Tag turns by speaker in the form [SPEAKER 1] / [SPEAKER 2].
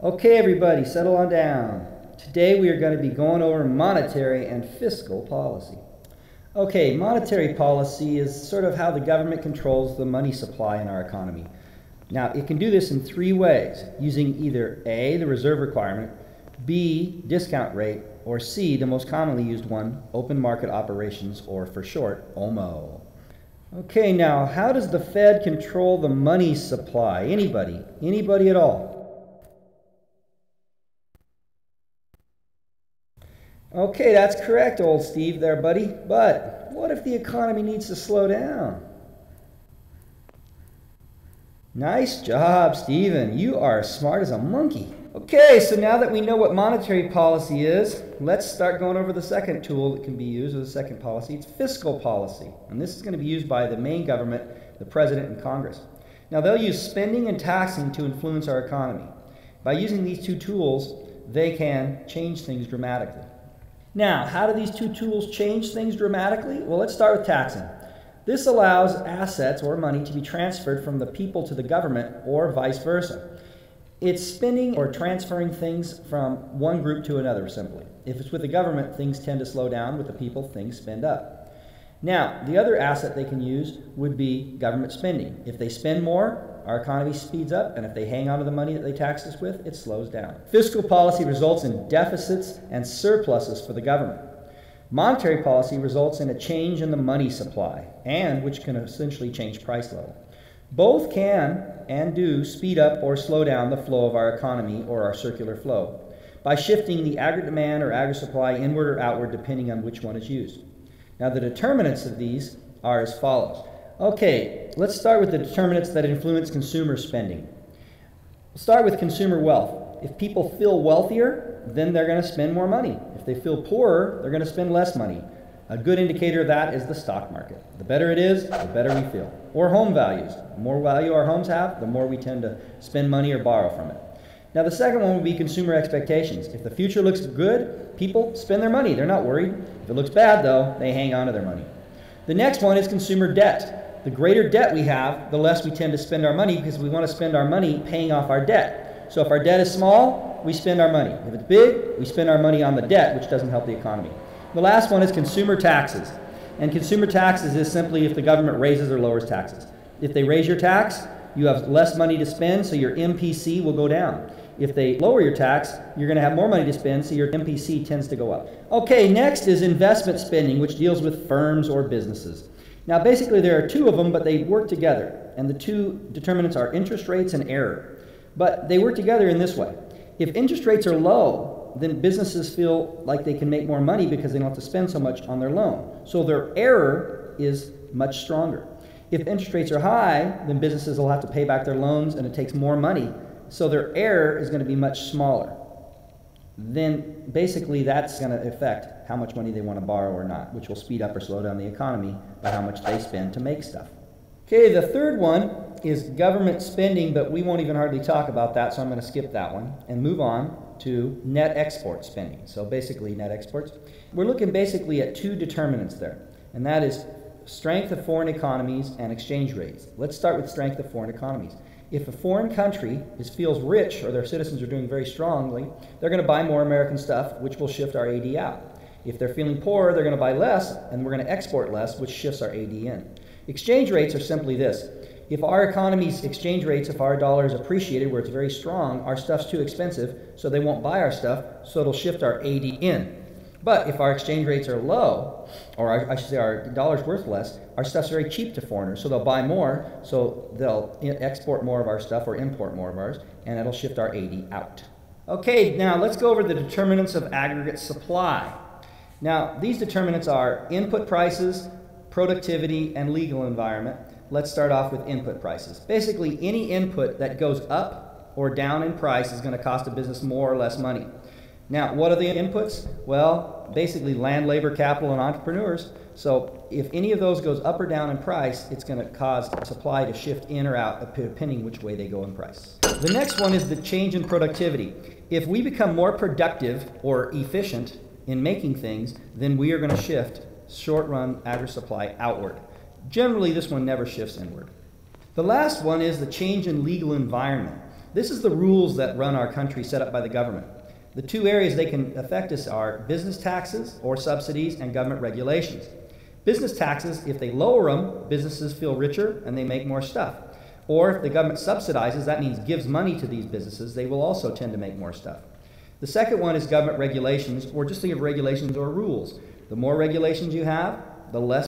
[SPEAKER 1] Okay, everybody, settle on down. Today we are going to be going over monetary and fiscal policy. Okay, monetary policy is sort of how the government controls the money supply in our economy. Now, it can do this in three ways, using either A, the reserve requirement, B, discount rate, or C, the most commonly used one, open market operations, or for short, OMO. Okay, now, how does the Fed control the money supply? Anybody? Anybody at all? Okay, that's correct, old Steve there, buddy. But what if the economy needs to slow down? Nice job, Steven. You are smart as a monkey. Okay, so now that we know what monetary policy is, let's start going over the second tool that can be used, or the second policy. It's fiscal policy. And this is going to be used by the main government, the President and Congress. Now, they'll use spending and taxing to influence our economy. By using these two tools, they can change things dramatically. Now, how do these two tools change things dramatically? Well, let's start with taxing. This allows assets or money to be transferred from the people to the government or vice versa. It's spending or transferring things from one group to another simply. If it's with the government, things tend to slow down. With the people, things spend up. Now, the other asset they can use would be government spending. If they spend more, our economy speeds up, and if they hang on to the money that they tax us with, it slows down. Fiscal policy results in deficits and surpluses for the government. Monetary policy results in a change in the money supply, and which can essentially change price level. Both can and do speed up or slow down the flow of our economy or our circular flow by shifting the aggregate demand or aggregate supply inward or outward depending on which one is used. Now, the determinants of these are as follows. Okay, let's start with the determinants that influence consumer spending. We'll start with consumer wealth. If people feel wealthier, then they're going to spend more money. If they feel poorer, they're going to spend less money. A good indicator of that is the stock market. The better it is, the better we feel. Or home values. The more value our homes have, the more we tend to spend money or borrow from it. Now, the second one would be consumer expectations. If the future looks good, people spend their money. They're not worried. If it looks bad, though, they hang on to their money. The next one is consumer debt. The greater debt we have, the less we tend to spend our money because we want to spend our money paying off our debt. So if our debt is small, we spend our money. If it's big, we spend our money on the debt, which doesn't help the economy. The last one is consumer taxes. And consumer taxes is simply if the government raises or lowers taxes. If they raise your tax, you have less money to spend, so your MPC will go down. If they lower your tax, you're going to have more money to spend, so your MPC tends to go up. Okay, next is investment spending, which deals with firms or businesses. Now, basically, there are two of them, but they work together. And the two determinants are interest rates and error. But they work together in this way. If interest rates are low, then businesses feel like they can make more money because they don't have to spend so much on their loan. So their error is much stronger. If interest rates are high, then businesses will have to pay back their loans, and it takes more money. So their error is going to be much smaller. Then basically that's going to affect how much money they want to borrow or not, which will speed up or slow down the economy by how much they spend to make stuff. Okay, the third one is government spending, but we won't even hardly talk about that, so I'm going to skip that one and move on to net export spending. So basically net exports. We're looking basically at two determinants there, and that is strength of foreign economies and exchange rates. Let's start with strength of foreign economies. If a foreign country feels rich or their citizens are doing very strongly, they're going to buy more American stuff, which will shift our AD out. If they're feeling poor, they're going to buy less, and we're going to export less, which shifts our AD in. Exchange rates are simply this. If our economy's exchange rates, if our dollar is appreciated where it's very strong, our stuff's too expensive, so they won't buy our stuff, so it'll shift our AD in. But if our exchange rates are low, or I should say our dollar's worth less, our stuff's very cheap to foreigners, so they'll buy more, so they'll export more of our stuff or import more of ours, and it'll shift our AD out. Okay, now let's go over the determinants of aggregate supply. Now, these determinants are input prices, productivity, and legal environment. Let's start off with input prices. Basically, any input that goes up or down in price is going to cost a business more or less money. Now, what are the inputs? Well, basically land, labor, capital, and entrepreneurs. So if any of those goes up or down in price, it's going to cause supply to shift in or out depending which way they go in price. The next one is the change in productivity. If we become more productive or efficient in making things, then we are going to shift short-run aggregate supply outward. Generally, this one never shifts inward. The last one is the change in legal environment. This is the rules that run our country set up by the government. The two areas they can affect us are business taxes or subsidies and government regulations. Business taxes, if they lower them, businesses feel richer and they make more stuff. Or if the government subsidizes, that means gives money to these businesses, they will also tend to make more stuff. The second one is government regulations, or just think of regulations or rules. The more regulations you have, the less